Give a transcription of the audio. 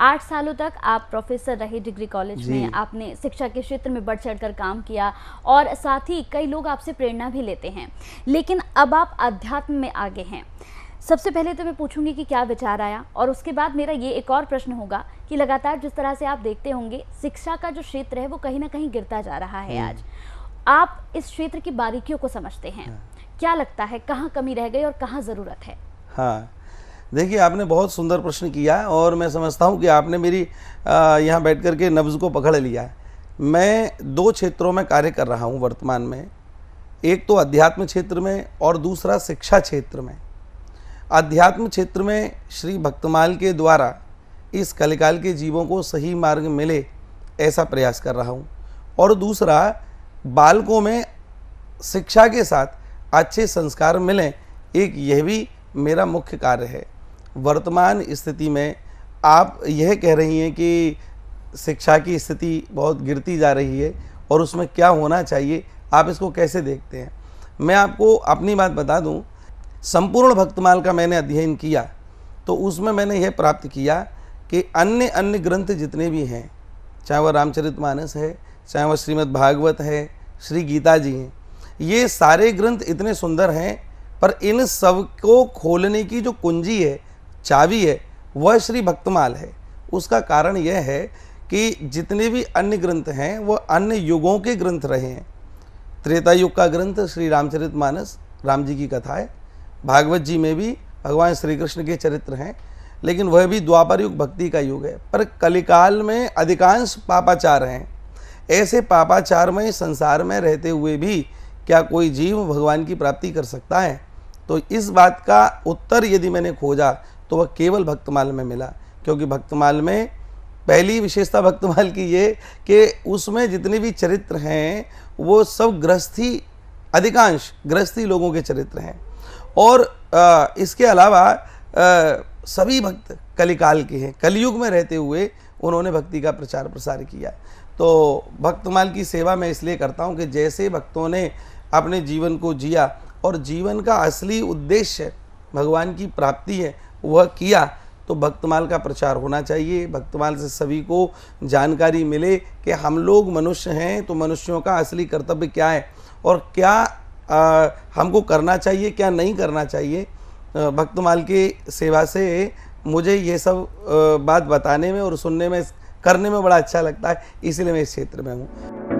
8 सालों तक आप प्रोफेसर रहे डिग्री कॉलेज में, आपने शिक्षा के क्षेत्र में बढ़ चढ़कर काम किया और साथ ही कई लोग आपसे प्रेरणा भी लेते हैं, लेकिन अब आप अध्यात्म में आगे हैं। सबसे पहले तो मैं पूछूंगी कि क्या विचार आया, और उसके बाद मेरा ये एक और प्रश्न होगा कि लगातार जिस तरह से आप देखते होंगे शिक्षा का जो क्षेत्र है वो कहीं ना कहीं गिरता जा रहा है। आज आप इस क्षेत्र की बारीकियों को समझते हैं, क्या लगता है कहाँ कमी रह गई और कहाँ ज़रूरत है? हाँ, देखिए आपने बहुत सुंदर प्रश्न किया है और मैं समझता हूँ कि आपने मेरी यहाँ बैठ कर के नब्ज़ को पकड़ लिया है। मैं 2 क्षेत्रों में कार्य कर रहा हूँ वर्तमान में, एक तो अध्यात्म क्षेत्र में और दूसरा शिक्षा क्षेत्र में। अध्यात्म क्षेत्र में श्री भक्तमाल के द्वारा इस कलिकाल के जीवों को सही मार्ग मिले ऐसा प्रयास कर रहा हूँ, और दूसरा बालकों में शिक्षा के साथ अच्छे संस्कार मिलें, एक यह भी मेरा मुख्य कार्य है। वर्तमान स्थिति में आप यह कह रही हैं कि शिक्षा की स्थिति बहुत गिरती जा रही है और उसमें क्या होना चाहिए, आप इसको कैसे देखते हैं? मैं आपको अपनी बात बता दूं, संपूर्ण भक्तमाल का मैंने अध्ययन किया तो उसमें मैंने यह प्राप्त किया कि अन्य ग्रंथ जितने भी हैं, चाहे वह रामचरितमानस है, चाहे वह श्रीमद् भागवत है, श्री गीता जी हैं, ये सारे ग्रंथ इतने सुंदर हैं, पर इन सब को खोलने की जो कुंजी है, चाबी है, वह श्री भक्तमाल है। उसका कारण यह है कि जितने भी अन्य ग्रंथ हैं वह अन्य युगों के ग्रंथ रहे हैं। त्रेता युग का ग्रंथ श्री रामचरितमानस, राम जी की कथा है। भागवत जी में भी भगवान श्री कृष्ण के चरित्र हैं, लेकिन वह भी द्वापर युग भक्ति का युग है। पर कलिकाल में अधिकांश पापाचार हैं। ऐसे पापाचारमय संसार में रहते हुए भी क्या कोई जीव भगवान की प्राप्ति कर सकता है? तो इस बात का उत्तर यदि मैंने खोजा तो वह केवल भक्तमाल में मिला, क्योंकि भक्तमाल में पहली विशेषता भक्तमाल की ये कि उसमें जितने भी चरित्र हैं वो सब गृहस्थी, अधिकांश गृहस्थी लोगों के चरित्र हैं, और इसके अलावा सभी भक्त कलिकाल के हैं। कलयुग में रहते हुए उन्होंने भक्ति का प्रचार प्रसार किया। तो भक्तमाल की सेवा मैं इसलिए करता हूँ कि जैसे भक्तों ने अपने जीवन को जिया और जीवन का असली उद्देश्य भगवान की प्राप्ति है वह किया, तो भक्तमाल का प्रचार होना चाहिए। भक्तमाल से सभी को जानकारी मिले कि हम लोग मनुष्य हैं तो मनुष्यों का असली कर्तव्य क्या है और क्या हमको करना चाहिए, क्या नहीं करना चाहिए। भक्तमाल की सेवा से मुझे ये सब बात बताने में और सुनने में, करने में बड़ा अच्छा लगता है, इसीलिए मैं इस क्षेत्र में हूँ।